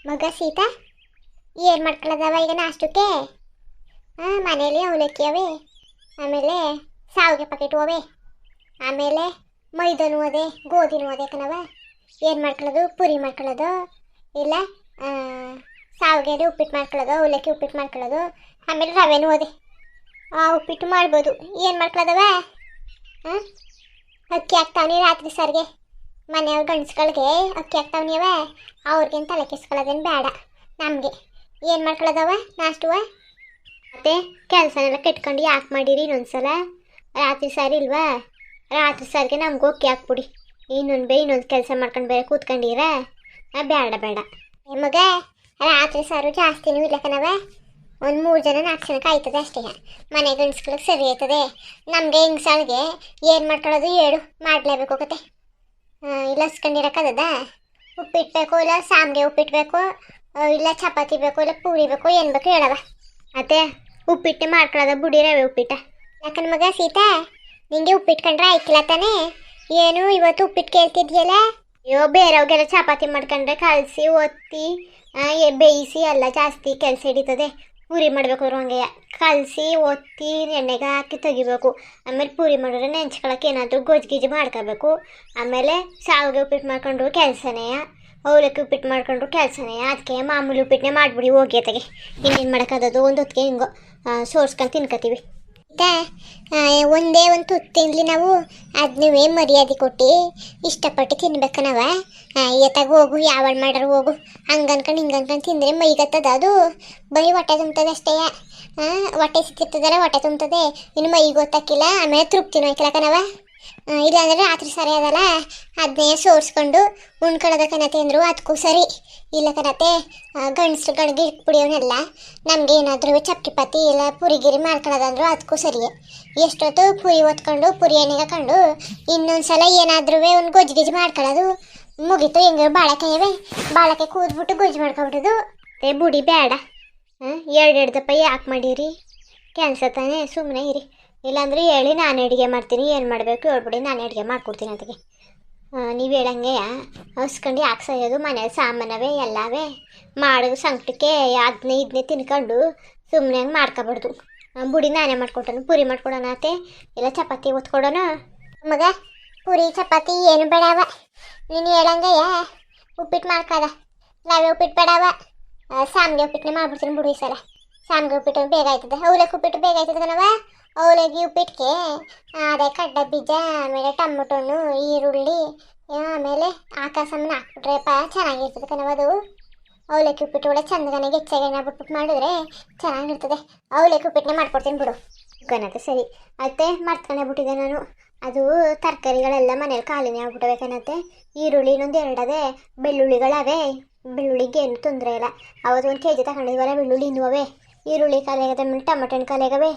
ಮಗ ಸೀತಾ ಏನು ಮಾಡ್ಕೊಳ್ಳೋದವ ಈಗ ನಾಷ್ಟಕ್ಕೆ? ಮನೇಲಿ ಅವಲಕ್ಕಿ ಅವೆ, ಆಮೇಲೆ ಸಾವಿಗೆ ಪ್ಯಾಕೆಟ್ ಅವೆ, ಆಮೇಲೆ ಮೈದಾನು ಅದೇ ಗೋಧಿನೂ ಅದೇ ಕಣವ. ಏನು ಮಾಡ್ಕೊಳ್ಳೋದು? ಪುರಿ ಮಾಡ್ಕೊಳ್ಳೋದು, ಇಲ್ಲ ಸಾವಿಗೆಲೆ ಉಪ್ಪಿಟ್ಟು ಮಾಡ್ಕೊಳ್ಳೋದು, ಅವಲಕ್ಕಿ ಉಪ್ಪಿಟ್ಟು ಮಾಡ್ಕೊಳ್ಳೋದು, ಆಮೇಲೆ ರವೆನೂ ಅದೇ ಉಪ್ಪಿಟ್ಟು ಮಾಡ್ಬೋದು. ಏನು ಮಾಡ್ಕೊಳ್ಳೋದವ? ಅಕ್ಕಿ ಹಾಕ್ತಾವನಿ ರಾತ್ರಿ ಸರ್ಗೆ, ಮನೆಯವ್ರ ಗಂಡಸ್ಗಳಿಗೆ ಅಕ್ಕಿ ಹಾಕ್ತಾವನಿಯವ, ಅವ್ರಿಗೇನು ತಲೆ ಕೆಸ್ಕೊಳ್ಳೋದೇನು ಬೇಡ ನಮಗೆ. ಏನು ಮಾಡ್ಕೊಳ್ಳೋದವ ನಾಷ್ಟುವ? ಮತ್ತೆ ಕೆಲಸನೆಲ್ಲ ಕೆಟ್ಕೊಂಡು ಯಾಕೆ ಮಾಡಿರಿ ಇನ್ನೊಂದ್ಸಲ? ರಾತ್ರಿ ಸಾರಿ ಇಲ್ವಾ? ರಾತ್ರಿ ಸಾರಿಗೆ ನಮಗೂ ಅಕ್ಕಿ ಹಾಕ್ಬಿಡಿ. ಇನ್ನೊಂದು ಕೆಲಸ ಮಾಡ್ಕೊಂಡು ಬೇರೆ ಕೂತ್ಕೊಂಡಿರ? ಬೇಡ ಬೇಡ ಮಗ, ರಾತ್ರಿ ಸಾರು ಜಾಸ್ತಿನೂ ಇಲ್ಲ ಕಣವ. ಒಂದು 3 ಜನ 4 ಜನಕ್ಕೆ ಆಯ್ತದೆ ಅಷ್ಟೇ. ಮನೆ ಗಂಡಸ್ಗಳಿಗೆ ಸರಿ ಆಯ್ತದೆ. ನಮಗೆ ಹೆಂಗ್ಸಾಳಿಗೆ ಏನು ಮಾಡ್ಕೊಳ್ಳೋದು ಹೇಳು? ಮಾಡಲೇಬೇಕು ಕತೆ. ಇಲ್ಲ ಹಸ್ಕೊಂಡಿರಕ್ಕದ? ಉಪ್ಪಿಟ್ಟು ಬೇಕು, ಇಲ್ಲ ಸಾಂಬಾರಿಗೆ ಉಪ್ಪಿಟ್ಟು ಬೇಕು, ಇಲ್ಲ ಚಪಾತಿ ಬೇಕು, ಇಲ್ಲ ಪೂರಿ ಬೇಕು, ಏನು ಬೇಕು ಹೇಳವ. ಮತ್ತೆ ಉಪ್ಪಿಟ್ಟೆ ಮಾಡ್ಕೊಳ್ಳೋದ ಬುಡಿ ರವೆ ಉಪ್ಪಿಟ್ಟ. ಯಾಕಂದ್ರೆ ಮಗ ಸೀತಾ, ನಿಂಗೆ ಉಪ್ಪಿಟ್ಟು ಕಂಡ್ರೆ ಆಯ್ಕಿಲ್ಲ ತಾನೇ? ಏನು ಇವತ್ತು ಉಪ್ಪಿಟ್ಟು ಕೇಳ್ತಿದ್ಯಲ್ಲ? ಅಯ್ಯೋ, ಬೇರೆಯವ್ರಿಗೆಲ್ಲ ಚಪಾತಿ ಮಾಡ್ಕೊಂಡ್ರೆ ಕಲಸಿ ಒತ್ತಿ ಬೇಯಿಸಿ ಎಲ್ಲ ಜಾಸ್ತಿ ಕೆಲಸ ಹಿಡಿತದೆ. ಪೂರಿ ಮಾಡಬೇಕು ಹಂಗೆ ಕಲಸಿ ಒತ್ತಿ ಎಣ್ಣೆಗೆ ಹಾಕಿ ತೆಗಿಬೇಕು. ಆಮೇಲೆ ಪೂರಿ ಮಾಡಿದ್ರೆ ನೆಂಚ್ಕೊಳಕ್ಕೆ ಏನಾದರೂ ಗೊಜ್ಜು ಮಾಡ್ಕೋಬೇಕು. ಆಮೇಲೆ ಸಾವಿಗೆ ಉಪ್ಪಿಟ್ಟು ಮಾಡ್ಕೊಂಡ್ರು ಕೆಲಸನೇ, ಅವಲಕ್ಕಿ ಉಪ್ಪಿಟ್ಟು ಮಾಡ್ಕೊಂಡ್ರು ಕೆಲಸನೇ. ಅದಕ್ಕೆ ಮಾಮೂಲಿ ಉಪ್ಪಿಟ್ಟನೆ ಮಾಡಿಬಿಡಿ ಹೋಗಿ ಅತ್ತಗೆ. ಇನ್ನೇನು ಮಾಡೋಕ್ಕಾಗೋದು? ಒಂದು ಹೊತ್ತಿಗೆ ಹಿಂಗೋ ಸೋರ್ಸ್ಕೊಂಡು ತಿನ್ಕೋತೀವಿ. ಒಂದೇ ಒಂದು ತುತ್ತು ತಿನ್ಲಿ ನಾವು, ಅದನ್ನೇ ಮರ್ಯಾದೆ ಕೊಟ್ಟು ಇಷ್ಟಪಟ್ಟು ತಿನ್ಬೇಕು ನಾವು. ಎತ್ತಾಗ ಹೋಗು, ಯಾವಾಗ ಮಾಡ್ರು ಹೋಗು, ಹಂಗೆ ಅನ್ಕೊಂಡು ಹಿಂಗೆ ಅನ್ಕೊಂಡು ತಿಂದರೆ ಮೈಗತ್ತದ. ಅದು ಬರೀ ಹೊಟ್ಟೆ ತುಂಬ್ತದೆ ಅಷ್ಟೇ. ಹೊಟ್ಟೆ ಸಿಕ್ಕಿರ್ತದಲ್ಲ ಹೊಟ್ಟೆ ತುಂಬ್ತದೆ, ಇನ್ನು ಮೈಗೆ ಗೊತ್ತಾಕಿಲ್ಲ. ಆಮೇಲೆ ತೃಪ್ತಿನೂ ಆಯ್ಕಲಕ್ಕ ನಾವು. ಇಲ್ಲಾಂದರೆ ರಾತ್ರಿ ಸರಿ ಅದಲ್ಲ, ಅದನ್ನೇ ಸೋರ್ಸ್ಕೊಂಡು ಉಣ್ಕೊಳ್ಳೋದ ಕನತೆ ಅಂದರು ಅದಕ್ಕೂ ಸರಿ ಇಲ್ಲ ಕನತೆ. ಗಂಡಸ್ರುಗಳಿಗೆ ಇಟ್ಬಿಡಿಯವನ್ನೆಲ್ಲ ನಮಗೆ ಏನಾದರೂ ಚಪ್ಟಿಪತಿ ಇಲ್ಲ ಪುರಿಗಿರಿ ಮಾಡ್ಕೊಳ್ಳೋದಂದ್ರು ಅದಕ್ಕೂ ಸರಿ. ಎಷ್ಟೊತ್ತು ಪುರಿ ಹೊತ್ಕೊಂಡು ಪುರಿ ಎಣ್ಣೆಗೆ ಹಾಕೊಂಡು ಇನ್ನೊಂದು ಸಲ ಏನಾದ್ರೂ ಒಂದು ಗೊಜ್ಜು ಮಾಡ್ಕೊಳ್ಳೋದು ಮುಗೀತು. ಹೆಂಗೆ ಬಾಳೆಕಾಯವೇ, ಬಾಳೆಕಾಯಿ ಕೂದ್ಬಿಟ್ಟು ಗೊಜ್ಜು ಮಾಡ್ಕೊಬಿಡೋದು. ಬುಡಿ ಬೇಡ. 2 ದಪ್ಪ ಯಾಕೆ ಮಾಡೀರಿ? ಕೆಲಸ ತಾನೇ, ಸುಮ್ಮನೆ ಇರಿ. ಇಲ್ಲಾಂದ್ರೆ ಹೇಳಿ ನಾನು ಅಡುಗೆ ಮಾಡ್ತೀನಿ, ಏನು ಮಾಡಬೇಕು ಹೇಳ್ಬಿಡಿ, ನಾನು ಅಡುಗೆ ಮಾಡ್ಕೊಡ್ತೀನಿ ಅದಕ್ಕೆ. ನೀವು ಹೇಳಂಗೆ ಹಸ್ಕೊಂಡು ಯಾಕೆ ಸರಿಯೋದು? ಮನೇಲಿ ಸಾಮಾನವೇ ಎಲ್ಲವೇ ಮಾಡೋದು ಸಂಕಟಕ್ಕೆ ಅದನ್ನೇ ತಿನ್ಕೊಂಡು ಸುಮ್ಮನೆ ಹಂಗೆ ಮಾಡ್ಕೊಬಾರ್ದು. ಬುಡಿ ನಾನೇ ಮಾಡ್ಕೊಟ್ಟನು, ಪೂರಿ ಮಾಡ್ಕೊಡೋಣ ಅತ್ತೆ, ಇಲ್ಲ ಚಪಾತಿ ಒತ್ಕೊಡೋಣ. ಮಗ ಪೂರಿ ಚಪಾತಿ ಏನು ಬೇಡವ, ನೀನು ಹೇಳಂಗೆ ಉಪ್ಪಿಟ್ಟು ಮಾಡ್ಕದ. ರವೆ ಉಪ್ಪಿಟ್ಟು ಬೇಡವ, ಸಾಂಬಾರಿಗೆ ಉಪ್ಪಿಟ್ಟನೆ ಮಾಡ್ಬಿಡ್ತೀನಿ ಬಿಡು ಈ ಸಲ. ಸಾಂಬಾರಿಗೆ ಉಪ್ಪಿಟ್ಟು ಬೇಗ ಆಯ್ತದೆ, ಅವಲಕ್ಕಿ ಉಪ್ಪಿಟ್ಟು ಬೇಗ ಆಯ್ತದೆ ಕಣವ. ಅವಲಕ್ಕಿ ಉಪ್ಪಿಟ್ಟಿಗೆ ಅದೇ ಕಡ್ಲೆ ಬೀಜ, ಆಮೇಲೆ ಟೊಮೊಟೊ ಹಣ್ಣು, ಈರುಳ್ಳಿ, ಆಮೇಲೆ ಸಾಮಾನು ಹಾಕ್ಬಿಟ್ರೆಪ್ಪ ಚೆನ್ನಾಗಿರ್ತದೆ ಕಣವ. ಅದು ಅವಲಕ್ಕಿ ಉಪ್ಪಿಟ್ಟು ಒಳ್ಳೆ ಚಂದಗನೆ ಹೆಚ್ಚಾಗಿ ಎಣ್ಣೆ ಬಿಟ್ಬಿಟ್ಟು ಮಾಡಿದ್ರೆ ಚೆನ್ನಾಗಿರ್ತದೆ. ಅವಲಕ್ಕಿ ಉಪ್ಪಿಟ್ಟನೆ ಮಾಡ್ಕೊಡ್ತೀನಿ ಬಿಡು ಕಣತೆ. ಸರಿ ಅತ್ತೆ, ಮರ್ತ್ಕೊಂಡೇ ಬಿಟ್ಟಿದ್ದೆ ನಾನು. ಅದು ತರಕಾರಿಗಳೆಲ್ಲ ಮನೇಲಿ ಖಾಲಿನೇ ಆಗ್ಬಿಟ್ಟವೆ ಕಣತೆ. ಈರುಳ್ಳಿ ಇನ್ನೊಂದು 2 ಅದೇ, ಬೆಳ್ಳುಳ್ಳಿಗಳವೆ. ಬೆಳ್ಳುಳ್ಳಿಗೆ ಏನು ತೊಂದರೆ ಇಲ್ಲ. ಅವತ್ತು 1 kg ತಗೊಂಡಿದ್ವಲ್ಲ ಬೆಳ್ಳುಳ್ಳಿ ಇನ್ನೂ ಅವೇ. ಈರುಳ್ಳಿ ಖಾಲಿಯಾಗದೆ, ಆಮೇಲೆ ಟೊಮೊಟೊ ಹಣ್ಣು ಖಾಲಿಯಾಗವೆ.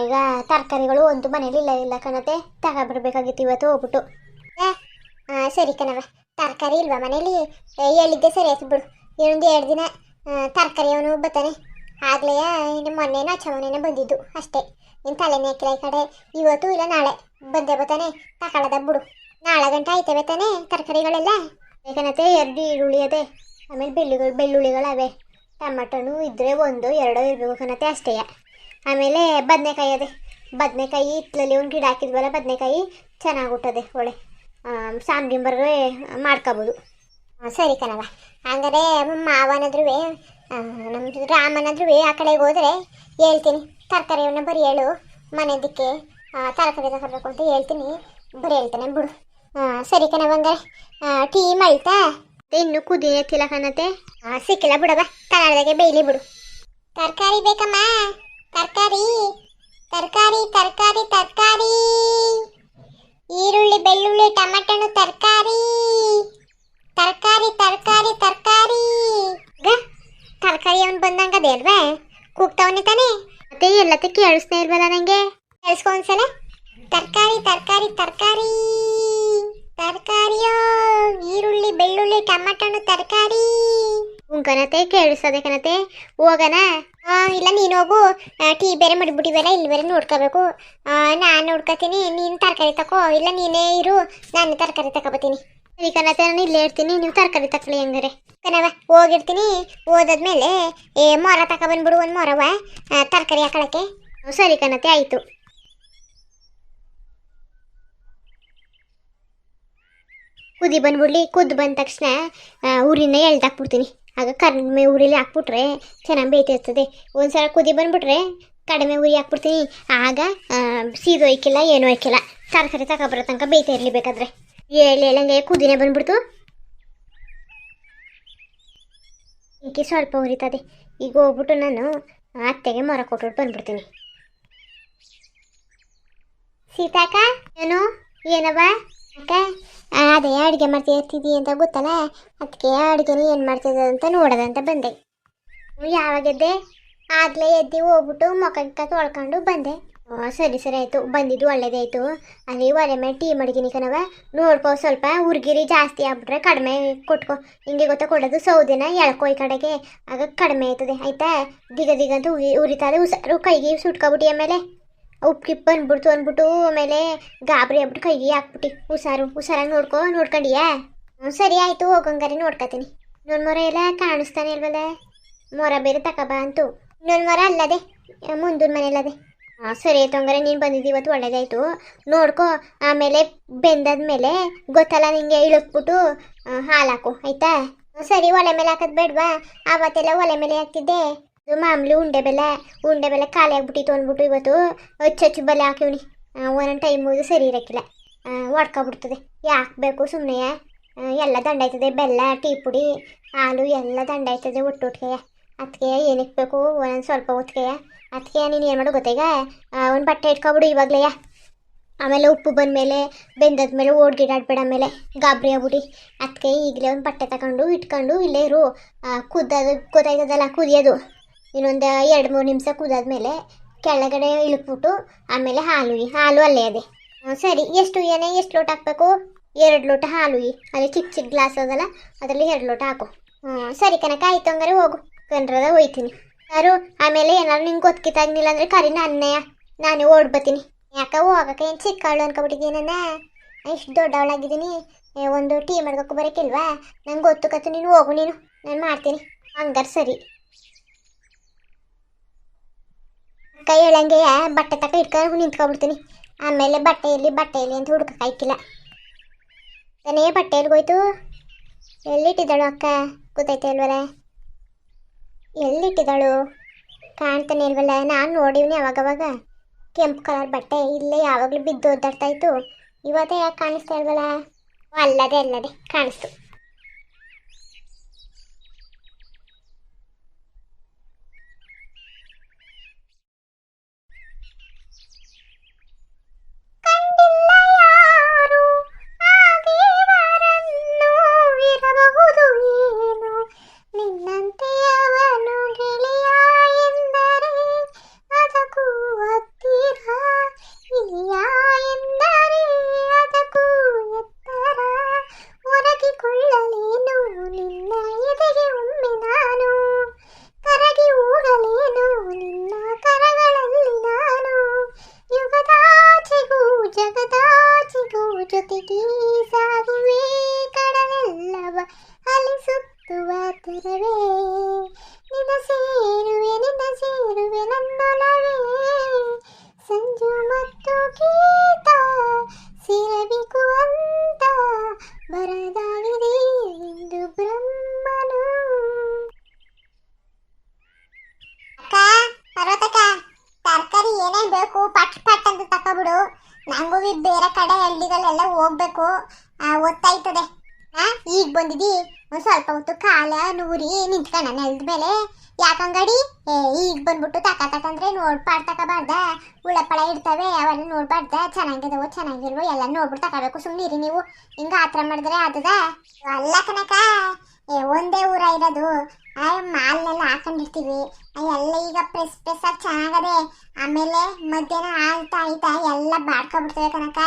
ಈಗ ತರಕಾರಿಗಳು ಒಂದು ಮನೇಲಿ ಇಲ್ಲ ಕಣತೆ, ತಗೊಬರ್ಬೇಕಾಗಿತ್ತು ಇವತ್ತು ಹೋಗ್ಬಿಟ್ಟು. ಸರಿ ಕಣವ, ತರಕಾರಿ ಇಲ್ವಾ ಮನೇಲಿ? ಹೇಳಿದ್ದೆ ಸರಿ ಆಯ್ತು ಬಿಡು. ಇನ್ನೊಂದು 2 ದಿನ ತರಕಾರಿ ಅವನು ಬರ್ತಾನೆ. ಆಗಲೇ ಇನ್ನು ಮೊನ್ನೆನ ಮೊನ್ನೆನೇ ಬಂದಿದ್ದು ಅಷ್ಟೇ. ಇನ್ನು ತಲೆನೇ ಹಾಕಿಲ್ಲ ಈ ಕಡೆ. ಇವತ್ತು ಇಲ್ಲ ನಾಳೆ ಬಂದೇ ಬರ್ತಾನೆ, ತಗೊಳ್ಳೋದ ಬಿಡು. ನಾಳೆ ಗಂಟೆ ಆಯ್ತವೆ ತಾನೆ ತರಕಾರಿಗಳೆಲ್ಲ? ಯಾಕನತೆ 2 ಈರುಳ್ಳಿ ಅದೇ, ಆಮೇಲೆ ಬೆಳ್ಳುಳ್ಳಿಗಳವೆ, ಟೊಮಟೊನು ಇದ್ದರೆ 1 2 ಇರಬೇಕು ಕಣತೆ ಅಷ್ಟೇ. ಆಮೇಲೆ ಬದನೆಕಾಯಿ ಅದೇ, ಬದನೆಕಾಯಿ ಹಿತ್ತಲಲ್ಲಿ ಒಂದು ಗಿಡ ಹಾಕಿದ್ವಲ್ಲ, ಬದನೆಕಾಯಿ ಚೆನ್ನಾಗಿ ಹುಟ್ಟದೆ, ಒಳ್ಳೆ ಸಾಂಬಾರಿಗೆ ಮಾಡ್ಕೋಬೋದು. ಸರಿ ಕಣವ, ಹಂಗಾರೆ ಮಾವನಾದ್ರೂ ನಮ್ಮ ರಾಮನಾದ್ರೂ ಆ ಕಡೆಗೆ ಹೋದರೆ ಹೇಳ್ತೀನಿ, ತರಕಾರಿಯವನ್ನ ಬರೀ ಹೇಳು, ಮನೆದಕ್ಕೆ ತರಕಾರಿ ತಗೋಬೇಕು ಅಂತ ಹೇಳ್ತೀನಿ, ಬರೀ ಹೇಳ್ತಾನೆ ಬಿಡು. ಸರಿ ಕಣವ, ಹಂಗಾರೆ ಟೀ ಮಳ್ತಾ? ಇನ್ನೂ ಕುದಿಯತ್ತಿಲ್ಲ ಕಣತೆ. ಸಿಕ್ಕಿಲ್ಲ ಬಿಡವ, ತಲಾಡ್ದಾಗೆ ಬೇಯ್ಲಿ ಬಿಡು. ತರಕಾರಿ ಬೇಕಮ್ಮ? ತರಕಾರಿ ತರಕಾರಿ ತರಕಾರಿ ತರಕಾರಿ, ಈರುಳ್ಳಿ ಬೆಳ್ಳುಳ್ಳಿ ಟೊಮೆಟೊ ತರಕಾರಿ, ತರಕಾರಿ ತರಕಾರಿ ತರಕಾರಿ. ತರಕಾರಿ ಅವನು ಬಂದಂಗ ಅದೇ ಅಲ್ವಾ ಕೂಗ್ತಾವನೆ ತಾನೆ? ಮತ್ತೆ ಎಲ್ಲತ್ತ ಕೇಳಿಸ್ತಾ ಇಲ್ವಲ್ಲ ನನಗೆ, ಕೇಳಿಸ್ಕೊ ಒಂದ್ಸಲ. ತರಕಾರಿ ತರಕಾರಿ ತರಕಾರಿ ತರಕಾರಿಯೋ, ಈರುಳ್ಳಿ ಬೆಳ್ಳುಳ್ಳಿ ಟೊಮೆಟೊ ತರಕಾರಿ. ಕಣತೆ ಕೇಳಿಸ್ತದೆ ಕಣತೆ, ಹೋಗೋಣ? ಇಲ್ಲ ನೀನು ಹೋಗು, ಟೀ ಬೇರೆ ಮಾಡಿಬಿಟ್ಟಿವಲ್ಲ, ಇಲ್ಲಿ ಬೇರೆ ನೋಡ್ಕೋಬೇಕು. ನಾನು ನೋಡ್ಕೋತೀನಿ, ನೀನು ತರಕಾರಿ ತಗೋ, ಇಲ್ಲ ನೀನೇ ಇರು, ನಾನು ತರಕಾರಿ ತಗೋಬತ್ತೀನಿ. ಸರಿ ಕಣತೆ, ನಾನು ಇಲ್ಲೇ ಇರ್ತೀನಿ, ನೀವು ತರಕಾರಿ ತಕೊಳ್ಳಿ ಹಂಗಾರೆ ಕಣವ. ಹೋಗಿರ್ತೀನಿ, ಓದಾದ್ಮೇಲೆ ಮೊರ ತಗೊಬಂದ್ಬಿಡು, ಒಂದು ಮೊರವ ತರಕಾರಿ ಹಾಕೊಳಕ್ಕೆ. ಸರಿ ಕಣತೆ, ಆಯಿತು. ಕುದಿ ಬಂದ್ಬಿಡ್ಲಿ, ಕುದ್ದು ಬಂದ ತಕ್ಷಣ ಊರಿನ ಎಳ್ದಾಕ್ಬಿಡ್ತೀನಿ. ಆಗ ಕಡಿಮೆ ಊರಿಲಿ ಹಾಕ್ಬಿಟ್ರೆ ಚೆನ್ನಾಗಿ ಬೇಯ್ತಿರ್ತದೆ. ಒಂದ್ಸಲ ಕುದಿ ಬಂದ್ಬಿಟ್ರೆ ಕಡಿಮೆ ಉರಿ ಹಾಕ್ಬಿಡ್ತೀನಿ. ಆಗ ಸೀದೊಯ್ಕಿಲ್ಲ, ಏನೂ ಒಯ್ಕಿಲ್ಲ, ತರಕಾರಿ ತಗೊಬರೋ ತನಕ ಬೇಯ್ತಾ ಇರಲಿ. ಬೇಕಾದ್ರೆ ಹೇಳಂಗೆ ಕುದಿನೇ ಬಂದ್ಬಿಡ್ತು. ಇಂಕಿ ಸ್ವಲ್ಪ ಉರಿತದೆ. ಈಗ ಹೋಗ್ಬಿಟ್ಟು ನಾನು ಅತ್ತೆಗೆ ಮೊರ ಕೊಟ್ಬಿಟ್ಟು ಬಂದ್ಬಿಡ್ತೀನಿ. ಸೀತಾಕ, ಏನವ ಅಕ್ಕ? ಅದೇ ಅಡುಗೆ ಮಾಡ್ತಿರ್ತಿದ್ದಿ ಅಂತ ಗೊತ್ತಲ್ಲ, ಅದಕ್ಕೆ ಅಡುಗೆನ ಏನು ಮಾಡ್ತಿದ್ದ ಅಂತ ನೋಡೋದಂತ ಬಂದೆ. ಯಾವಾಗೆದ್ದೆ? ಆಗಲೇ ಎದ್ದು ಹೋಗ್ಬಿಟ್ಟು ಮೊಕ್ಕ ತೊಳ್ಕೊಂಡು ಬಂದೆ. ಸರಿ ಆಯಿತು, ಬಂದಿದ್ದು ಒಳ್ಳೇದೇ ಆಯಿತು. ಅಲ್ಲಿ ಒಲೆ ಮೇಲೆ ಟೀ ಮಡಗಿನಿ ಕಣವ, ನೋಡ್ಕೊ. ಸ್ವಲ್ಪ ಉರ್ಗಿರಿ ಜಾಸ್ತಿ ಆಗ್ಬಿಟ್ರೆ ಕಡಿಮೆ ಕೊಟ್ಕೊ. ಹಿಂಗೆ ಗೊತ್ತಾ ಕೊಡೋದು, ಸೌದೆನ ಎಳ್ಕೊ ಈ ಕಡೆಗೆ, ಆಗ ಕಡಿಮೆ ಆಯ್ತದೆ ಆಯಿತಾ. ದಿಗಂತೂ ಉರಿತಾರೆ, ಉಸಾರು ಕೈಗೆ ಸುಟ್ಕೊಬಿಟ್ಟು ಆಮೇಲೆ ಉಪ್ಪಿಗೆ ಬಂದ್ಬಿಡ್ತು ಅಂದ್ಬಿಟ್ಟು ಆಮೇಲೆ ಗಾಬರಿ ಆಗ್ಬಿಟ್ಟು ಕೈಗೆ ಹಾಕ್ಬಿಟ್ಟು ಹುಷಾರಾಗಿ ನೋಡ್ಕೊಂಡಿಯಾ? ಸರಿ ಆಯಿತು, ಹೋಗಂಗಾರೆ ನೋಡ್ಕೊತೀನಿ. ಇನ್ನೊಂದು ಮೊರ ಎಲ್ಲ ಕಾಣಿಸ್ತಾನೆ ಇಲ್ವಲ್ಲ, ಮೊರ ಬೇರೆ ತಗೋಬಾ ಅಂತು. ಇನ್ನೊಂದು ಮೊರ ಅಲ್ಲದೆ ಮುಂದಿನ ಮನೆಯಲ್ಲದೆ. ಸರಿ ಆಯ್ತು, ಹಂಗಾರೆ ನೀನು ಬಂದಿದ್ದು ಇವತ್ತು ಒಳ್ಳೇದಾಯ್ತು. ನೋಡ್ಕೊ, ಆಮೇಲೆ ಬೆಂದಾದ್ಮೇಲೆ ಗೊತ್ತಲ್ಲ ನಿಂಗೆ, ಇಳಿಸ್ಬಿಟ್ಟು ಹಾಲು ಹಾಕು ಆಯಿತಾ. ಸರಿ, ಒಲೆ ಮೇಲೆ ಹಾಕೋದು ಬೇಡವಾ? ಆವತ್ತೆಲ್ಲ ಒಲೆ ಮೇಲೆ ಹಾಕ್ತಿದ್ದೆ. ಮಾಮೂಲಿ ಉಂಡೆ ಬೆಲೆ ಖಾಲಿ ಆಗ್ಬಿಟ್ಟಿತ್ತು ಅಂದ್ಬಿಟ್ಟು ಇವತ್ತು ಹಚ್ಚು ಬೆಲೆ ಹಾಕಿವ್ನಿ. ಒಂದೊಂದು ಟೈಮ್ ಹೋದು ಸರಿ ಇರೋಕ್ಕಿಲ್ಲ, ಒಡ್ಕೊಬಿಡ್ತದೆ. ಯಾಕೆ ಬೇಕು ಸುಮ್ಮನೆ? ಎಲ್ಲ ದಂಡ ಆಯ್ತದೆ, ಬೆಲ್ಲ, ಟೀ ಪುಡಿ, ಹಾಲು ಎಲ್ಲ ದಂಡ ಆಯ್ತದೆ ಒಟ್ಟೊಟ್ಟಿಗೆ. ಅದಕ್ಕೆ ಏನಕ್ಕೆ ಬೇಕು ಒಂದೊಂದು ಸ್ವಲ್ಪ ಹೊತ್ತಿಗೆ. ಅದಕ್ಕೆ ನೀನು ಏನು ಮಾಡು ಗೊತ್ತೀಗ, ಒಂದು ಬಟ್ಟೆ ಇಟ್ಕೊಬಿಡು ಇವಾಗಲೇ. ಆಮೇಲೆ ಉಪ್ಪು ಬಂದಮೇಲೆ ಬೆಂದಾದ್ಮೇಲೆ ಓಡ್ಗಿಡಾಡ್ಬೇಡ, ಆಮೇಲೆ ಗಾಬರಿ ಆಗ್ಬಿಟ್ಟು. ಅದಕ್ಕೆ ಈಗಲೇ ಒಂದು ಬಟ್ಟೆ ತಗೊಂಡು ಇಟ್ಕೊಂಡು ಇಲ್ಲೇ ಇರು. ಕುದ್ದೋದು ಗೊತ್ತಾಯ್ತದಲ್ಲ, ಕುದಿಯೋದು ಇನ್ನೊಂದು 2-3 ನಿಮಿಷ ಕುದಾದ್ಮೇಲೆ ಕೆಳಗಡೆ ಇಳಿಕ್ಬಿಟ್ಟು ಆಮೇಲೆ ಹಾಲು ಅಲ್ಲೇ ಅದೇ. ಸರಿ, ಎಷ್ಟು ಲೋಟ ಹಾಕಬೇಕು? 2 ಲೋಟ ಹಾಲು. ಅಲ್ಲಿ ಚಿಕ್ಕ ಗ್ಲಾಸ್ ಅದಲ್ಲ, ಅದರಲ್ಲಿ 2 ಲೋಟ ಹಾಕು. ಸರಿ ಕನಕ, ಆಯ್ತು, ಹಂಗಾರೆ ಹೋಗು, ಕನ್ರದ ಹೋಯ್ತೀನಿ. ಯಾರು ಆಮೇಲೆ ಏನಾದ್ರು ನಿಂಗೆ ಗೊತ್ತಿತ್ತಾಗ್ನಿಲ್ಲ ಅಂದರೆ ಕರಿ ನಾನೇ ಓಡ್ಬತ್ತೀನಿ. ಯಾಕ ಹೋಗಕ್ಕೆ ಏನು ಚಿಕ್ಕವಳು ಅನ್ಕೊಬಿಟ್ಟಿದ್ದೀನಿ, ಇಷ್ಟು ದೊಡ್ಡವಳಾಗಿದ್ದೀನಿ. ಒಂದು ಟೀ ಮಾಡ್ಬೇಕು ಬರೋಕ್ಕಿಲ್ವಾ? ನಂಗೆ ಗೊತ್ತು ಕತ್ತು, ನೀನು ಹೋಗು, ನಾನು ಮಾಡ್ತೀನಿ. ಹಂಗಾರೆ ಸರಿ. ಕೈ ಹೇಳಂಗೆ ಬಟ್ಟೆ ತಕ ಇಟ್ಕೊಂಡು ನಿಂತ್ಕೊಬಿಡ್ತೀನಿ. ಆಮೇಲೆ ಬಟ್ಟೆ ಇಲ್ಲಿ ಅಂತ ಹುಡ್ಕಾಯ್ಕಿಲ್ಲ. ತಾನೇ ಬಟ್ಟೆ ಎಲ್ಲಿಗೋಯ್ತು? ಎಲ್ಲಿಟ್ಟಿದ್ದಾಳು ಅಕ್ಕ? ಗೊತ್ತಾಯ್ತಾ ಇಲ್ವಲ್ಲ, ಎಲ್ಲಿಟ್ಟಿದ್ದಾಳು ಕಾಣ್ತಾನೆ ಇಲ್ವಲ್ಲ. ನಾನು ನೋಡಿವ್ನಿ ಅವಾಗವಾಗ ಕೆಂಪು ಕಲರ್ ಬಟ್ಟೆ, ಇಲ್ಲೇ ಯಾವಾಗಲೂ ಬಿದ್ದು ಒದ್ದಾಡ್ತಾ ಇತ್ತು. ಇವತ್ತೇ ಯಾಕೆ ಕಾಣಿಸ್ತಾ ಇಲ್ವಲ್ಲ? ಅಲ್ಲದೆ ಕಾಣಿಸ್ತು. ಜೊತೆಗೆ ಸಾಗುವೆ ಕಡಲೆಲ್ಲವ ಅಲಿಸುತ್ತುವ ತೆರವೇ, ನಿನ್ನ ಸೇರುವೆ ನನ್ನೊಲವೇ, ಸಂಜು ಮತ್ತು ಗೀತ ಸೇರಬೇಕು ಅಂತ ಬರದಾಗಿದೆ ಎಂದು ಬ್ರಹ್ಮನು. ಅಕ್ಕ, ಪರ್ವತಕ್ಕ, ತರಕಾರಿ ಏನೇನು ಬೇಕು ಪಟ್ ಅಂತ ತಕೊಬಿಡು. ನಂಗೂ ಬೇರೆ ಕಡೆ ಹಳ್ಳಿಗಳೆಲ್ಲ ಹೋಗ್ಬೇಕು, ಒತ್ತಾಯ್ತದೆ. ಈಗ ಬಂದಿದ್ದಿ, ಒಂದು ಸ್ವಲ್ಪ ಹೊತ್ತು ಕಾಲ ನೂರಿ ನಿಂತ್ಕೊಂಡ ನೆಲದ ಮೇಲೆ. ಯಾಕಂಗಡಿ ಈಗ ಬಂದ್ಬಿಟ್ಟು ತಕಂದ್ರೆ ನೋಡ್ಪಾಡ್ ತಗೋಬಾರ್ದ, ಉಳಪಳ ಇಡ್ತವೆ ಅವೆಲ್ಲ ನೋಡ್ಬಾರ್ದ. ಚೆನ್ನಾಗಿದವೋ ಚೆನ್ನಾಗಿಲ್ವೋ ಎಲ್ಲ ನೋಡ್ಬಿಟ್ಟು ತಗೋಬೇಕು. ಸುಮ್ಮನಿರಿ ನೀವು, ಹಿಂಗ ಆತರ ಮಾಡಿದ್ರೆ ಆತದ ಅಲ್ಲ ಕನಕ. ಒಂದೇ ಊರ ಇರೋದು, ಮಾಲ್ನೆಲ್ಲ ಹಾಕೊಂಡಿರ್ತೀವಿ ಎಲ್ಲ. ಈಗ ಪ್ರೆಸ್ ಆಗಿ ಚೆನ್ನಾಗದೆ, ಆಮೇಲೆ ಮಧ್ಯಾಹ್ನ ಆಯ್ತಾ ಎಲ್ಲ ಬಾಡ್ಕೊಬಿಡ್ತೇವೆ ಕನಕ.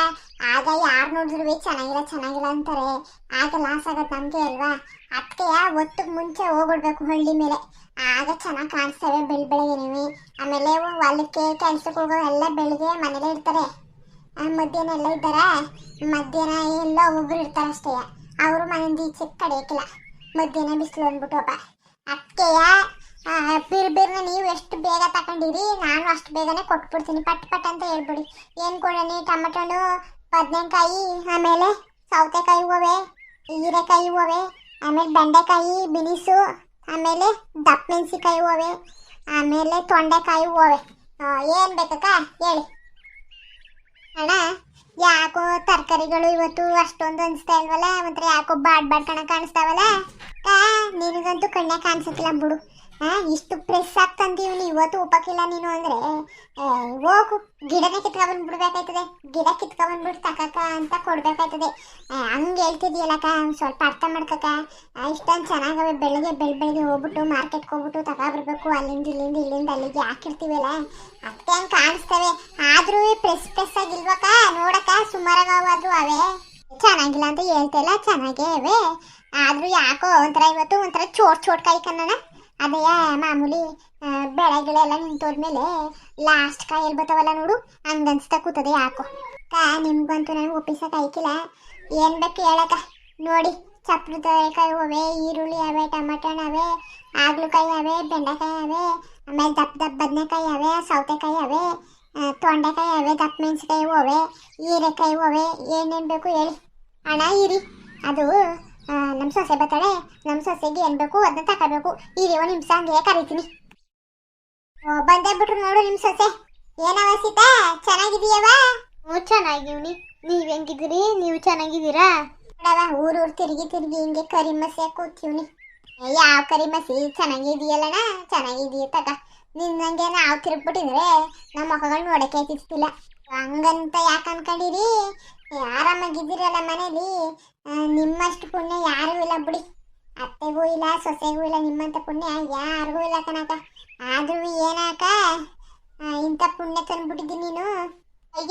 ಆಗ ಯಾರು ನೋಡಿದ್ರು ಚೆನ್ನಾಗಿಲ್ಲ ಅಂತಾರೆ, ಆಗ ಲಾಸ್ ಆಗೋದು ನಮಗೆ ಅಲ್ವಾ. ಅದಕ್ಕೆ ಒತ್ತಿಗೆ ಮುಂಚೆ ಹೋಗ್ಬಿಡ್ಬೇಕು ಹಳ್ಳಿ ಮೇಲೆ, ಆಗ ಚೆನ್ನಾಗಿ ಕಾಣಿಸ್ತೇವೆ ಬೆಳಗ್ಗೆನೇ. ಆಮೇಲೆ ಹೊಲಕ್ಕೆ ಕೆಲ್ಸಕ್ಕೆ ಹೋಗೋ ಎಲ್ಲ ಬೆಳಿಗ್ಗೆ ಮನೇಲೇ ಇರ್ತಾರೆ. ಮಧ್ಯಾಹ್ನ ಎಲ್ಲ ಇದ್ದಾರೆ, ಮಧ್ಯಾಹ್ನ ಎಲ್ಲ ಒಬ್ಬರು ಇರ್ತಾರೆ ಅಷ್ಟೇ. ಅವರು ಮನೆಯಿಂದ ಈಚೆ ಕಡಿಯಕ್ಕಿಲ್ಲ ಮಧ್ಯಾಹ್ನ ಬಿಸಿಲು ಅಂದ್ಬಿಟ್ಟಪ್ಪ ಅದಕ್ಕೆಯ ಬಿರ್ಬಿರ್ನ ನೀವು ಎಷ್ಟು ಬೇಗ ತಗೊಂಡಿರಿ ನಾನು ಅಷ್ಟು ಬೇಗನೆ ಕೊಟ್ಬಿಡ್ತೀನಿ ಪಟ್ ಪಟ್ ಅಂತ ಹೇಳ್ಬಿಡಿ ಏನು ಕೊಡೋಣ ಟೊಮೆಟೊ ಬದನೆಕಾಯಿ ಆಮೇಲೆ ಸೌತೆಕಾಯಿ ಹೂವೆ ಹೀರೆಕಾಯಿ ಹೂವೆ ಆಮೇಲೆ ಬೆಂಡೆಕಾಯಿ ಬಿನಿಸು ಆಮೇಲೆ ದಪ್ಪ ಮೆಣಸಿಕಾಯಿ ಹೂವೆ ಆಮೇಲೆ ತೊಂಡೆಕಾಯಿ ಹೂವೆ ಏನು ಬೇಕಕ್ಕ ಹೇಳಿ ಅಣ್ಣ ಯಾಕೋ ತರಕಾರಿಗಳು ಇವತ್ತು ಅಷ್ಟೊಂದು ಅನಿಸ್ತಾ ಇಲ್ವಲ್ಲ ಒಂಥರ ಯಾಕೋ ಬಾಡ್ ಕಣ ಕಾಣಿಸ್ತಾವಲ್ಲ ನಿನಗಂತೂ ಕಣ್ಣೆ ಕಾಣಿಸಕ್ಕಿಲ್ಲ ಬಿಡು ಇಷ್ಟು ಪ್ರೆಸ್ ಆಗ್ತಂತೀವಿ ಇವತ್ತು ಉಪಕ್ಕಿಲ್ಲ ನೀನು ಅಂದರೆ ಹೋಗು ಗಿಡನೇ ಕಿತ್ಕೊಂಡ್ಬಂದ್ಬಿಡ್ಬೇಕಾಯ್ತದೆ ಗಿಡ ಕಿತ್ಕೊಂಡ್ಬಂದ್ಬಿಟ್ಟು ತಕಕ ಅಂತ ಕೊಡ್ಬೇಕಾಯ್ತದೆ ಹಂಗೆ ಹೇಳ್ತಿದ್ಯಲ್ಲಕ್ಕ ಸ್ವಲ್ಪ ಅರ್ಥ ಮಾಡ್ಕಕ್ಕ ಇಷ್ಟೊಂದು ಚೆನ್ನಾಗವೆ ಬೆಳಗ್ಗೆ ಹೋಗ್ಬಿಟ್ಟು ಮಾರ್ಕೆಟ್ಗೆ ಹೋಗ್ಬಿಟ್ಟು ತಗೊಬರ್ಬೇಕು ಅಲ್ಲಿಂದ ಇಲ್ಲಿಂದ ಅಲ್ಲಿಗೆ ಹಾಕಿರ್ತೀವಲ್ಲ ಅದಕ್ಕೆ ಹಂಗೆ ಕಾಣಿಸ್ತವೆ ಆದರೂ ಪ್ರೆಸ್ ಆಗಿಲ್ವಕ್ಕ ನೋಡಕ್ಕ ಸುಮಾರಾಗವಾದ್ರು ಅವೇ ಚೆನ್ನಾಗಿಲ್ಲ ಅಂತ ಹೇಳ್ತಿಲ್ಲ ಚೆನ್ನಾಗೇ ಅವೆ ಆದರೂ ಯಾಕೋ ಒಂಥರ ಇವತ್ತು ಒಂಥರ ಚೋಟ್ ಕಾಯಿ ಕನ್ನಡ ಅದೇ ಮಾಮೂಲಿ ಬೆಳೆಗಳೆಲ್ಲ ನಿಂತೋದ್ಮೇಲೆ ಲಾಸ್ಟ್ ಕಾಯಲ್ಲಿ ಬರ್ತಾವಲ್ಲ ನೋಡು ಹಂಗನ್ಸ್ತಾ ಕೂತದೆ ಯಾಕೋ ನಿಮ್ಗಂತೂ ನನಗೆ ಒಪ್ಪಿಸಕ್ಕೆ ಆಯ್ಕಿಲ್ಲ ಏನು ಬೇಕು ಹೇಳಕ್ಕ ನೋಡಿ ಚಪ್ರದಕಾಯಿ ಅವೆ ಈರುಳ್ಳಿ ಅವೆ ಟಮಾಟಣ ಅವೆ ಆಗ್ಲಕಾಯಿ ಅವೆ ಬೆಂಡೆಕಾಯಿ ಅವೆ ಆಮೇಲೆ ದಪ್ಪ ಬದನೆಕಾಯಿ ಅವೆ ಸೌತೆಕಾಯಿ ಅವೆ ತೊಂಡೆಕಾಯಿ ಅವೆ ದಪ್ಪ ಮೆಣಸಿಕಾಯಿ ಅವೆ ಹೀರೆಕಾಯಿ ಅವೆ ಏನೇನು ಬೇಕು ಹೇಳಿ ಹಣ ಇರಿ ಅದು ನಮ್ಮ ಸೊಸೆ ಬರ್ತಾಳೆ ನಮ್ಮ ಸೊಸೆಗೆ ಏನು ಬೇಕು ಅದನ್ನ ತಗೋಬೇಕು ಇರಿ ಒಂದು ನಿಮಿಷ ಹಂಗೆ ಕರಿತೀನಿ ಬಂದೇ ಬಿಟ್ರು ನೋಡು ನಿಮ್ಮ ಸೊಸೆ ಏನವ ಸೀತಾ ಚೆನ್ನಾಗಿದೀಯವ ಹ್ಞೂ ಚೆನ್ನಾಗಿವ್ನಿ ನೀವು ಹೆಂಗಿದ್ದೀರಿ ನೀವು ಚೆನ್ನಾಗಿದ್ದೀರಾ ನೋಡವ ಊರು ತಿರುಗಿ ಹಿಂಗೆ ಕರಿಮಸಿ ಕೂತೀವ್ನಿ ಯಾವ ಕರಿಮಸಿ ಚೆನ್ನಾಗಿದೆಯಲ್ಲಣ್ಣ ಚೆನ್ನಾಗಿದೆಯ ತಗ ನಿನ್ನಂಗೆ ನಾವು ತಿರುಗ್ಬಿಟ್ಟಿದ್ರೆ ನಮ್ಮ ಮಕ್ಕಳು ನೋಡಕ್ಕೆ ಆಯ್ತಿರ್ತಿಲ್ಲ ಹಂಗಂತ ಯಾಕೆ ಅನ್ಕೊಂಡಿರಿ ಆರಾಮಾಗಿದ್ದೀರಲ್ಲ ಮನೇಲಿ ನಿಮ್ಮಷ್ಟು ಪುಣ್ಯ ಯಾರಿಗೂ ಇಲ್ಲ ಬಿಡಿ ಅತ್ತೆಗೂ ಇಲ್ಲ ಸೊಸೆಗೂ ಇಲ್ಲ ನಿಮ್ಮಂಥ ಪುಣ್ಯ ಯಾರಿಗೂ ಇಲ್ಲ ಕಣಕ ಆದ್ರೂ ಏನಾಕ ಇಂಥ ಪುಣ್ಯ ತಂದ್ಬಿಟ್ಟಿದ್ದೀನಿ ನೀನು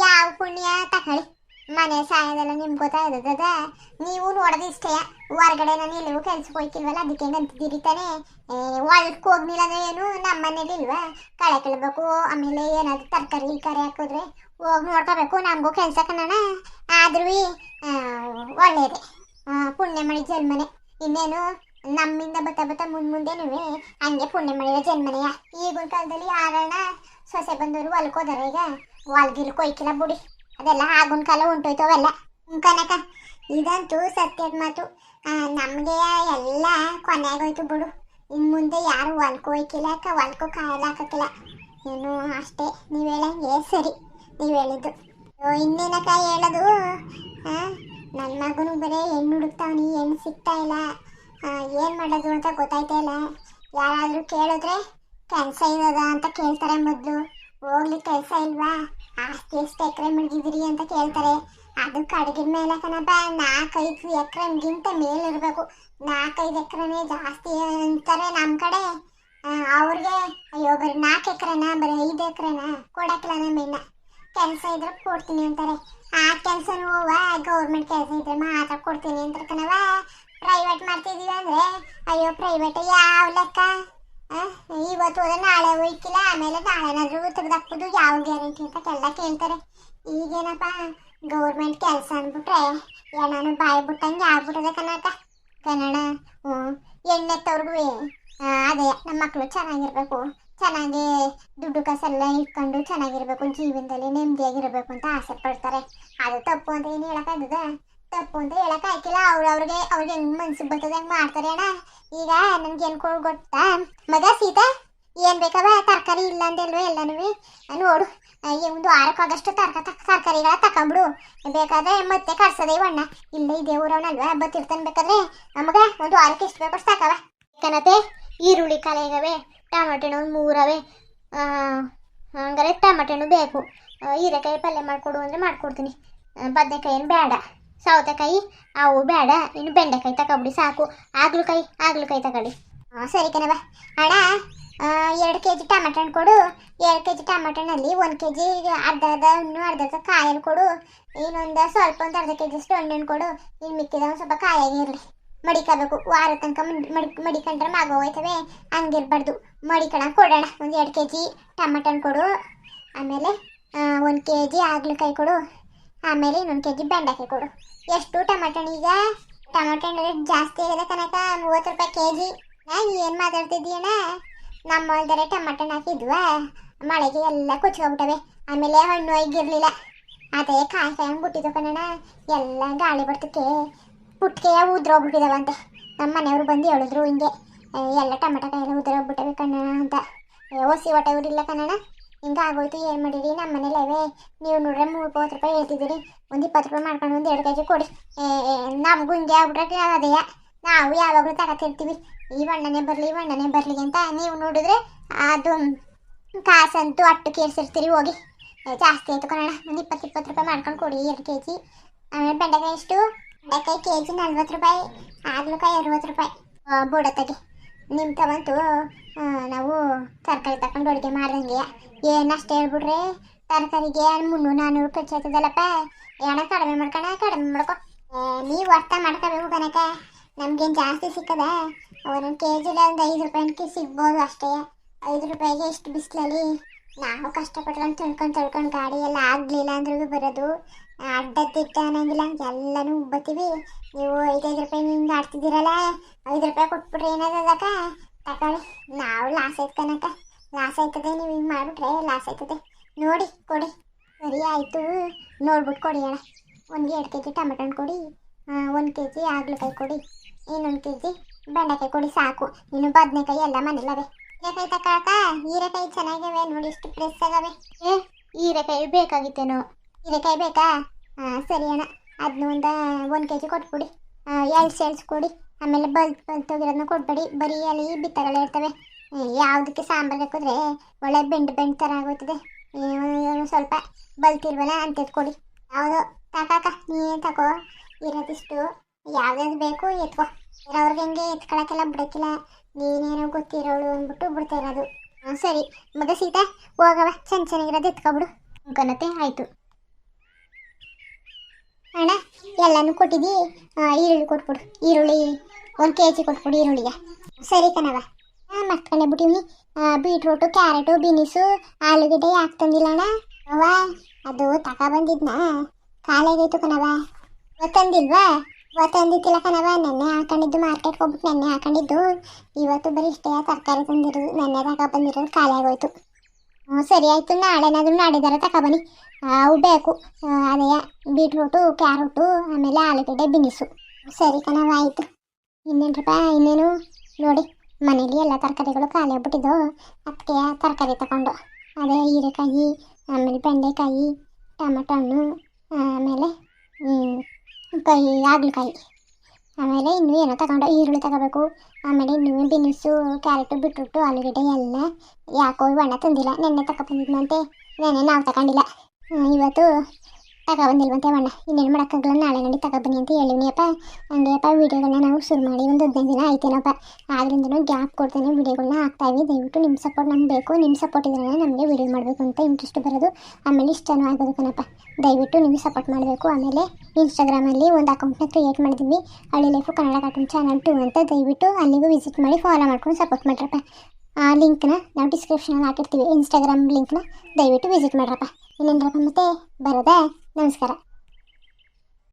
ಯಾವ ಪುಣ್ಯ ತಗೊಳ್ಳಿ ಮನೆ ಸಾಯದೆಲ್ಲ ನಿಮ್ಗೆ ಗೊತ್ತಾಗದ ನೀವು ನೋಡೋದು ಇಷ್ಟೇ ಹೊರಗಡೆ ನಾನು ಎಲ್ಲವೂ ಕೆಲ್ಸಕ್ಕೆ ಹೋಯ್ತಿಲ್ವಲ್ಲ ಅದಕ್ಕೆ ಹೆಂಗೆ ಅಂತಿದ್ದೀರಿ ತಾನೆ ಹೊಲಕ್ಕೆ ಹೋಗ್ಲಿಲ್ಲ ಅಂದ್ರೆ ಏನು ನಮ್ಮ ಮನೇಲಿ ಇಲ್ವಾ ಕಳೆ ಕೀಳ್ಬೇಕು ಆಮೇಲೆ ಏನಾದ್ರು ತರಕಾರಿ ಹಾಕಿದ್ರೆ ಹೋಗಿ ನೋಡ್ಕೋಬೇಕು ನಮಗೂ ಕೆಲಸ ಕಣಣ ಆದ್ರೂ ಒಳ್ಳೇದೆ ಪುಣ್ಯ ಮಾಡಿ ಜನ್ಮನೆ ಇನ್ನೇನು ನಮ್ಮಿಂದ ಬತ್ತ ಮುಂದೇನು ಹಂಗೆ ಪುಣ್ಯ ಮಾಡಿರೋ ಜನ್ಮನೆಯ ಈಗಿನ ಕಾಲದಲ್ಲಿ ಯಾರಣ್ಣ ಸೊಸೆ ಬಂದವರು ಹೊಲಕ್ಕೆ ಹೋದಾರ ಈಗ ಹೊಲ್ಗಿಲ್ ಕೊಯ್ಕಿಲ್ಲ ಬಿಡಿ ಅದೆಲ್ಲ ಆಗಿನ ಕಾಲ ಹೊಂಟೋಯ್ತವೆಲ್ಲ ಕನಕ ಇದಂತೂ ಸತ್ಯದ ಮಾತು ನಮಗೆ ಎಲ್ಲ ಕೊನೆಯಾಗೋಯ್ತು ಬಿಡು ಇನ್ನು ಮುಂದೆ ಯಾರು ಹೊಲ್ಕೊ ಹೋಯ್ಕಿಲ್ಲ ಹೊಲ್ಕೊ ಕಾಯಲ್ಲ ಹಾಕಕ್ಕಿಲ್ಲ ಏನು ಅಷ್ಟೇ ನೀವು ಹೇಳಂಗೆ ಸರಿ ನೀವು ಹೇಳಿದ್ದು ಇನ್ನೇನಕ್ಕ ಹೇಳೋದು ನನ್ನ ಮಗನು ಬರೀ ಹೆಣ್ಣು ಹುಡುಕ್ತಾವನಿ ಹೆಣ್ಣು ಸಿಗ್ತಾ ಇಲ್ಲ ಏನು ಮಾಡೋದು ಅಂತ ಗೊತ್ತಾಯ್ತಾ ಇಲ್ಲ ಯಾರಾದರೂ ಕೇಳಿದ್ರೆ ಕೆಲಸ ಇರೋದ ಅಂತ ಕೇಳ್ತಾರೆ ಮೊದಲು ಹೋಗ್ಲಿ ಕೆಲಸ ಇಲ್ವಾ ಆಸ್ತಿ ಎಷ್ಟು ಎಕರೆ ಮುಳುಗಿದಿರಿ ಅಂತ ಕೇಳ್ತಾರೆ ಅದಕ್ಕೆ ಅಡುಗಿನ ಮೇಲೆ ಕಣಪ್ಪ 4-5 ಎಕರೆಗಿಂತ ಮೇಲಿರಬೇಕು 4-5 ಎಕರೆನೇ ಜಾಸ್ತಿ ಅಂತಾರೆ ನಮ್ಮ ಕಡೆ ಅವ್ರಿಗೆ ಅಯ್ಯೋ ಬರೀ 4 ಎಕರೆನಾ ಬರೀ 5 ಎಕರೆನಾ ಕೊಡಕ್ಕಿಲ್ಲ ನಮ್ಮನ್ನ ಕೆಲಸ ಇದ್ರೆ ಕೊಡ್ತೀನಿ ಅಂತಾರೆ ಆ ಕೆಲಸನೂ ಗೌರ್ಮೆಂಟ್ ಕೆಲಸ ಇದ್ರೆ ಮಾತ್ರ ಕೊಡ್ತೀನಿ ಅಂತಾರೆ ಕಣವ ಪ್ರೈವೇಟ್ ಮಾಡ್ತಿದ್ದೀವಿ ಅಂದರೆ ಅಯ್ಯೋ ಪ್ರೈವೇಟ್ ಯಾವ ಲೆಕ್ಕ ಇವತ್ತು ಹೋದ್ರೆ ನಾಳೆ ಹೋಯ್ಕಿಲ್ಲ ಆಮೇಲೆ ನಾಳೆನಾದ್ರೂ ತೆಗೆದಾಕ್ಬೋದು ಯಾವ ಗ್ಯಾರಂಟಿ ಅಂತ ಎಲ್ಲ ಕೇಳ್ತಾರೆ ಈಗೇನಪ್ಪ ಗೌರ್ಮೆಂಟ್ ಕೆಲಸ ಅಂದ್ಬಿಟ್ರೆ ನಾನು ಬಾಯಿ ಬಿಟ್ಟಂಗೆ ಆಗ್ಬಿಟ್ಟದೆ ಕನ್ನಡ ಎಣ್ಣೆತ್ತವ್ರಿಗೂ ಅದೇ ನಮ್ಮ ಮಕ್ಕಳು ಚೆನ್ನಾಗಿರ್ಬೇಕು ಚೆನ್ನಾಗಿ ದುಡ್ಡು ಕಾಸೆಲ್ಲ ಇಟ್ಕೊಂಡು ಚೆನ್ನಾಗಿರ್ಬೇಕು ಜೀವನದಲ್ಲಿ ನೆಮ್ಮದಿಯಾಗಿರ್ಬೇಕು ಅಂತ ಆಸೆ ಪಡ್ತಾರೆ ಅದು ತಪ್ಪು ಅಂತ ಏನು ಹೇಳೋಕ್ಕಾಗದ ತಪ್ಪು ಅಂತ ಹೇಳೋಕ್ಕಾಗಿಲ್ಲ ಅವ್ರಿಗೆ ಹೆಂಗೆ ಮನ್ಸಿಗೆ ಬರ್ತದೆ ಹಂಗೆ ಮಾಡ್ತಾರೆ ಅಣ್ಣ ಈಗ ನನ್ಗೆ ಏನು ಗೊತ್ತಾ ಮಗ ಸೀತಾ ಏನು ಬೇಕವ ತರಕಾರಿ ಇಲ್ಲ ಅಂದಲ್ವ ಎಲ್ಲನೂ ನೋಡು ಒಂದು ವಾರಕ್ಕಾಗಷ್ಟು ತರಕಾರಿಗಳ ತಕೊಂಬಿಡು ಬೇಕಾದ್ರೆ ಮತ್ತೆ ಕಳ್ಸೋದೆ ಇವಣ್ಣ ಇಲ್ಲ ಇದೇ ಊರವನಲ್ವ ಬತ್ತಿರ್ತಾನೆ ಬೇಕಾದ್ರೆ ನಮಗೆ ಒಂದು ವಾರಕ್ಕೆ ಎಷ್ಟು ಬೇಕು ಅಷ್ಟು ತಕವ ಕನತೆ ಈರುಳ್ಳಿ ಕಾಲೆಗವೆ ಟಮಾಟೆಣ್ಣು 3 ಅವೆ ಹಂಗಾರೆ ಟಮಾಟೆಣ್ಣು ಬೇಕು ಹೀರೆಕಾಯಿ ಪಲ್ಯ ಮಾಡಿಕೊಡು ಅಂದರೆ ಮಾಡಿಕೊಡ್ತೀನಿ ಬದನೆಕಾಯಿ ಏನು ಬೇಡ ಸೌತೆಕಾಯಿ ಅವು ಬೇಡ ಇನ್ನು ಬೆಂಡೆಕಾಯಿ ತಗೊಬಿಡಿ ಸಾಕು ಆಗ್ಲಕಾಯಿ ತಗೊಳ್ಳಿ ಸರಿ ಕಣವ ಅಣ್ಣ 2 kg ಟಮಾಟೆ ಹಣ್ಣು ಕೊಡು 2 kg ಟಮಾಟೆ ಹಣ್ಣಲ್ಲಿ 1 kg ಅರ್ಧ ಕಾಯಲ್ಲಿ ಕೊಡು ಇನ್ನೊಂದು ಸ್ವಲ್ಪ ಒಂದು ಅರ್ಧ kg ಅಷ್ಟು ಹಣ್ಣು ಕೊಡು ಇನ್ನು ಮಿಕ್ಕಿದ ಒಂದು ಸ್ವಲ್ಪ ಕಾಯಾಗಿರಲಿ ಮಡಿಕೋಬೇಕು ವಾರ ತನಕ ಮಡಿಕೊಂಡ್ರೆ ಹೋಯ್ತವೆ ಹಂಗಿರ್ಬಾರ್ದು ಮಡಿಕಣ ಕೊಡೋಣ ಒಂದು 2 kg ಟಮಾಟೆ ಹಣ್ಣು ಕೊಡು ಆಮೇಲೆ 1 kg ಆಗ್ಲಕಾಯಿ ಕೊಡು ಆಮೇಲೆ ಇನ್ನೊಂದು kg ಬೆಂಡೆಕಾಯಿ ಕೊಡು ಎಷ್ಟು ಟಮಾಟೆ ಹಣ್ಣು ಈಗ ಟೊಮೊಟೊ ಹಣ್ಣು ರೇಟ್ ಜಾಸ್ತಿ ಆಗಿದೆ ಕನಕ, 30 ರೂಪಾಯಿ ಕೆಜಿ. ಏನು ಮಾತಾಡ್ತಿದ್ದೀಯಣ್ಣ? ನಮ್ಮ ಹೊಲ್ದರೆ ಟೊಮೊಟೊ ಹಣ್ಣು ಹಾಕಿದ್ವಾ, ಮಳೆಗೆ ಎಲ್ಲ ಕೊಚ್ಕೊಬಿಟ್ಟವೆ. ಆಮೇಲೆ ಹಣ್ಣು ಆಗಿರ್ಲಿಲ್ಲ, ಅದೇ ಕಾಯಿ ಕಾಯಿ ಬಿಟ್ಟಿದ್ದು ಕಣಣ್ಣ. ಎಲ್ಲ ಗಾಳಿ ಬರ್ತಕ್ಕೆ ಪುಟ್ಕೆಯ ಉದ್ರೋಗ್ಬಿಟ್ಟಿದಾವಂತೆ. ನಮ್ಮ ಮನೆಯವರು ಬಂದು ಹೇಳಿದ್ರು ಹಿಂಗೆ, ಎಲ್ಲ ಟೊಮೊಟೊ ಕಾಯಿ ಎಲ್ಲ ಉದ್ರೋಗ್ಬಿಟ್ಟವೆ ಕಣ್ಣ ಅಂತ. ಹೊಸಿ ಹೊಟ್ಟೆ ಊರಿಲ್ಲ ಕಣಣ್ಣ, ಹಿಂಗೆ ಆಗೋಯ್ತು. ಏನು ಮಾಡಿರಿ? ನಮ್ಮ ಮನೇಲವೇ ನೀವು ನೋಡ್ರೆ 30 ರೂಪಾಯಿ ಹೇಳ್ತಿದ್ದೀರಿ, ಒಂದು 20 ರೂಪಾಯಿ ಮಾಡ್ಕೊಂಡು ಒಂದು 2 ಕೆಜಿ ಕೊಡಿ. ನಮಗೂ ಹಿಂಗೆ ಆಗ್ಬಿಟ್ರೆ ಅದೇ ನಾವು ಯಾವಾಗಲೂ ತಗೋತಿರ್ತೀವಿ, ಈ ಬಣ್ಣನೇ ಬರಲಿ ಅಂತ. ನೀವು ನೋಡಿದ್ರೆ ಅದು ಕಾಸಂತೂ ಅಟ್ಟು ಕೇಳಿಸಿರ್ತೀರಿ ಹೋಗಿ. ಜಾಸ್ತಿ ಆಯಿತು ಕಣಣ್ಣ, ಒಂದು 20 ರೂಪಾಯಿ ಮಾಡ್ಕೊಂಡು ಕೊಡಿ 2 ಕೆಜಿ. ಆಮೇಲೆ ಬೆಂಡೆಕಾಯಿ ಎಷ್ಟು? ಬೆಂಡೆಕಾಯಿ ಕೆಜಿ 40 ರೂಪಾಯಿ, ಆಗ್ಲಕಾಯಿ 60 ರೂಪಾಯಿ. ಬೂಡತ್ತಾಗೆ ನಿಮ್ಮ ತಗೊಂತು ನಾವು ತರಕಾರಿ ತಗೊಂಡು ಅಡುಗೆ ಮಾಡ್ದಂಗೆ ಏನು ಅಷ್ಟು ಹೇಳ್ಬಿಡ್ರೆ ತರಕಾರಿಗೆ 300-400 ಖರ್ಚು ಆಯ್ತದಲ್ಲಪ್ಪ. ಏನ ಕಡಿಮೆ ಮಾಡ್ಕೊ. ನೀವು ಅರ್ಥ ಮಾಡ್ಕೋಬೇಕು ಕನಕ, ನಮ್ಗೇನು ಜಾಸ್ತಿ ಸಿಕ್ಕದ? ಒಂದೊಂದು ಕೆಜಿಲಿ ಒಂದು 5 ರೂಪಾಯಿಗೆ ಸಿಗ್ಬೋದು ಅಷ್ಟೇ. 5 ರೂಪಾಯಿಗೆ ಎಷ್ಟು ಬಿಸಿಲಲ್ಲಿ ನಾವು ಕಷ್ಟಪಟ್ಕೊಂಡು ತಿಳ್ಕೊಂಡು ಗಾಡಿ ಎಲ್ಲ ಆಗಲಿಲ್ಲ ಅಂದ್ರೂ ಬರೋದು. ಅಡ್ಡ ತಿಟ್ಟ ಅನ್ನಂಗಿಲ್ಲ, ಎಲ್ಲನೂ ಉಬ್ಬತ್ತೀವಿ. ನೀವು 5 ರೂಪಾಯಿ ಹಿಂಗೆ ಆಡ್ತಿದ್ದೀರಲ್ಲ, 5 ರೂಪಾಯಿ ಕೊಟ್ಬಿಟ್ರೆ ಏನಾದಕ್ಕ ತಗೊಳ್ಳಿ. ನಾವು ಲಾಸ್ ಆಯ್ತು ಕನಕ, ಲಾಸ್ ಆಯ್ತದೆ. ನೀವು ಹಿಂಗೆ ಮಾಡಿಬಿಟ್ರೆ ಲಾಸ್ ಆಯ್ತದೆ. ನೋಡಿ ಕೊಡಿ. ಸರಿ ಆಯಿತು, ನೋಡ್ಬಿಟ್ಟು ಕೊಡಿ ಅಣ್ಣ. 2 ಕೆಜಿ ಟೊಮೆಟೊ ಹಣ್ಣು ಕೊಡಿ, 1 ಕೆಜಿ ಆಗ್ಲಕಾಯಿ ಕೊಡಿ, ಇನ್ನೊಂದು ಕೆಜಿ ಬೆಂಡೆಕಾಯಿ ಕೊಡಿ ಸಾಕು. ಇನ್ನು ಬದನೆಕಾಯಿ ಎಲ್ಲ ಮನೇಲವೆ. ಹೀರೆಕಾಯಿ ತಗೊಳಕ? ಹೀರೆಕಾಯಿ ಚೆನ್ನಾಗಿವೆ ನೋಡಿ, ಇಷ್ಟು ಫ್ರೆಶ್ ಆಗವೆ. ಹೀರೆಕಾಯಿ ಬೇಕಾಗಿತ್ತೇನೋ? ಹೀರೆಕಾಯಿ ಬೇಕಾ? ಸರಿ ಅಣ್ಣ, ಅದನ್ನ 1 ಕೆಜಿ ಕೊಟ್ಬಿಡಿ. ಎಳ್ಸು ಕೊಡಿ. ಆಮೇಲೆ ಬಲ್ತೋಗಿರೋದನ್ನ ಕೊಡ್ಬೇಡಿ, ಬರೀ ಅಲ್ಲಿ ಬಿತ್ತಗಳೇ ಇರ್ತವೆ. ಯಾವುದಕ್ಕೆ ಸಾಂಬಾರು ಹಾಕಿದ್ರೆ ಒಳ್ಳೆ ಬೆಂಡ್ ಥರ ಆಗೋಯ್ತದೆ. ಸ್ವಲ್ಪ ಬಲ್ತಿಲ್ವಲ್ಲ ಅಂತದ್ದು ಕೊಡಿ. ಯಾವುದೋ ತಕಾಕ ನೀನು ತಗೋ, ಇರೋದಿಷ್ಟು. ಯಾವ್ದಾದ್ರು ಬೇಕು ಎತ್ಕೋ. ಇರೋರ್ಗೆ ಹೆಂಗೆ ಎತ್ಕೊಳಕ್ಕೆಲ್ಲ ಬಿಡೋಕ್ಕಿಲ್ಲ, ನೀನೇನೋ ಗೊತ್ತಿರೋಳು ಅಂದ್ಬಿಟ್ಟು ಬಿಡ್ತಾ ಇರೋದು. ಸರಿ ಮಗ ಸೀತಾ, ಹೋಗವ ಚೆನ್ನಾಗಿರೋದು ಎತ್ಕೊಬಿಡು. ಕನತೆ ಆಯಿತು ಅಣ್ಣ, ಎಲ್ಲನೂ ಕೊಟ್ಟಿದ್ದಿ. ಈರುಳ್ಳಿ ಕೊಟ್ಬಿಡು, ಈರುಳ್ಳಿ 1 ಕೆಜಿ ಕೊಟ್ಬಿಡು ಈರುಳ್ಳಿಗೆ. ಸರಿ ಕಣವ, ಮರ್ತ್ಕೊಂಡೆ ಬಿಟ್ಟಿವ್ನಿ. ಬೀಟ್ರೂಟು, ಕ್ಯಾರೆಟು, ಬೀನಿಸು, ಆಲೂಗಡ್ಡೆ ಯಾಕೆ ತಂದಿಲ್ಲ ಅಣ್ಣ? ಅವ ಅದು ತಗೊಬಂದಿದ್ನಾ, ಕಾಲಾಗೈತು ಕಣವ. ತಂದಿಲ್ವಾ? ತಂದಿತ್ತಿಲ್ಲ ಕಣವ, ನೆನ್ನೆ ಹಾಕೊಂಡಿದ್ದು ಮಾರ್ಕೆಟ್ಗೆ ಹೋಗ್ಬಿಟ್ಟು ನೆನ್ನೆ ಹಾಕೊಂಡಿದ್ದು. ಇವತ್ತು ಬರೀ ಇಷ್ಟೇ ತರಕಾರಿ ತಂದಿರೋದು, ನೆನ್ನೆ ತಗೊಬಂದಿರೋದು ಖಾಲಿ ಆಗೋಯ್ತು. ಸರಿ ಆಯಿತು, ನಾಳೆನಾದ್ರೂ ನಾಡಿದಾರ ತಗೊಬನ್ನಿ. ಅವು ಬೇಕು, ಅದೇ ಬೀಟ್ರೂಟು, ಕ್ಯಾರೆಟು, ಆಮೇಲೆ ಆಲೂಗಡ್ಡೆ, ಬೀನಿಸು. ಸರಿ ಕಣವ ಆಯಿತು. ಇನ್ನೇನ್ರಪ್ಪ, ಇನ್ನೇನು ನೋಡಿ, ಮನೇಲಿ ಎಲ್ಲ ತರಕಾರಿಗಳು ಖಾಲಿ ಆಗ್ಬಿಟ್ಟಿದ್ದು, ಅದಕ್ಕೆ ತರಕಾರಿ ತಗೊಂಡು ಅದೇ ಹೀರೆಕಾಯಿ, ಆಮೇಲೆ ಬೆಂಡೆಕಾಯಿ, ಟೊಮೊಟೊ ಹಣ್ಣು, ಆಮೇಲೆ ಹಾಗಲಕಾಯಿ, ಆಮೇಲೆ ಇನ್ನೂ ಏನೋ ತಗೊಂಡು ಈರುಳ್ಳಿ ತಗೋಬೇಕು. ಆಮೇಲೆ ಇನ್ನೂ ಬೀನಿಸು, ಕ್ಯಾರೆಟು, ಬೀಟ್ರೂಟು, ಆಲೂಗಡ್ಡೆ ಎಲ್ಲ ಯಾಕೋ ಬಣ್ಣ ತಂದಿಲ್ಲ. ನೆನ್ನೆ ತಗೊಬಂದಿದ್ನಂತೆ, ನೆನ್ನೆ ನಾವು ತಗೊಂಡಿಲ್ಲ. ಇವತ್ತು ತಗೊಬಂದಿಲ್ವಂತೆ ಬಣ್ಣ. ಇನ್ನೇನು ಮಾಡೋಕ್ಕಾಗಲ್ಲ, ನಾಳೆ ನಡಿ ತಗೊಬನ್ನಿ ಅಂತ ಹೇಳಿವ್ನಿಯಪ್ಪ. ಹಂಗೆಯಪ್ಪ ವೀಡಿಯೋಗಳನ್ನ ನಾವು ಶುರು ಮಾಡಿ ಒಂದು 15 ದಿನ ಆಯ್ತೇನಪ್ಪ. ಆದ್ರಿಂದನೂ ಗ್ಯಾಪ್ ಕೊಡ್ತೇನೆ, ವೀಡಿಯೋಗಳನ್ನ ಹಾಕ್ತಾಯಿವಿ. ದಯವಿಟ್ಟು ನಿಮ್ಮ ಸಪೋರ್ಟ್ ನಮ್ಗೆ ಬೇಕು. ನಿಮ್ಮ ಸಪೋರ್ಟ್ ಇದ್ದರೆ ನಮಗೆ ವೀಡಿಯೋ ಮಾಡಬೇಕು ಅಂತ ಇಂಟ್ರೆಸ್ಟ್ ಬರೋದು, ಆಮೇಲೆ ಇಷ್ಟನೂ ಆಗೋದು ಕಣಪ್ಪ. ದಯವಿಟ್ಟು ನಿಮಗೆ ಸಪೋರ್ಟ್ ಮಾಡಬೇಕು. ಆಮೇಲೆ ಇನ್ಸ್ಟಾಗ್ರಾಮಲ್ಲಿ ಒಂದು ಅಕೌಂಟ್ನ ಕ್ರಿಯೇಟ್ ಮಾಡಿದ್ವಿ, ಹಳ್ಳಿ ಲೈಫು ಕನ್ನಡ ಕಾರ್ಟೂನ್ ಚಾನಲ್ 2 ಅಂತ. ದಯವಿಟ್ಟು ಅಲ್ಲಿಗೂ ವಿಸಿಟ್ ಮಾಡಿ ಫಾಲೋ ಮಾಡ್ಕೊಂಡು ಸಪೋರ್ಟ್ ಮಾಡ್ರಪ್ಪ. ಆ ಲಿಂಕ್ನ ನಾವು ಡಿಸ್ಕ್ರಿಪ್ಷನಲ್ಲಿ ಹಾಕಿರ್ತೀವಿ, ಇನ್ಸ್ಟಾಗ್ರಾಮ್ ಲಿಂಕ್ನ. ದಯವಿಟ್ಟು ವಿಸಿಟ್ ಮಾಡ್ರಪ್ಪ. ಇನ್ನೇನ್ರಪ್ಪ ಮತ್ತೆ ಬರೋದಾ? ನಮಸ್ಕಾರ.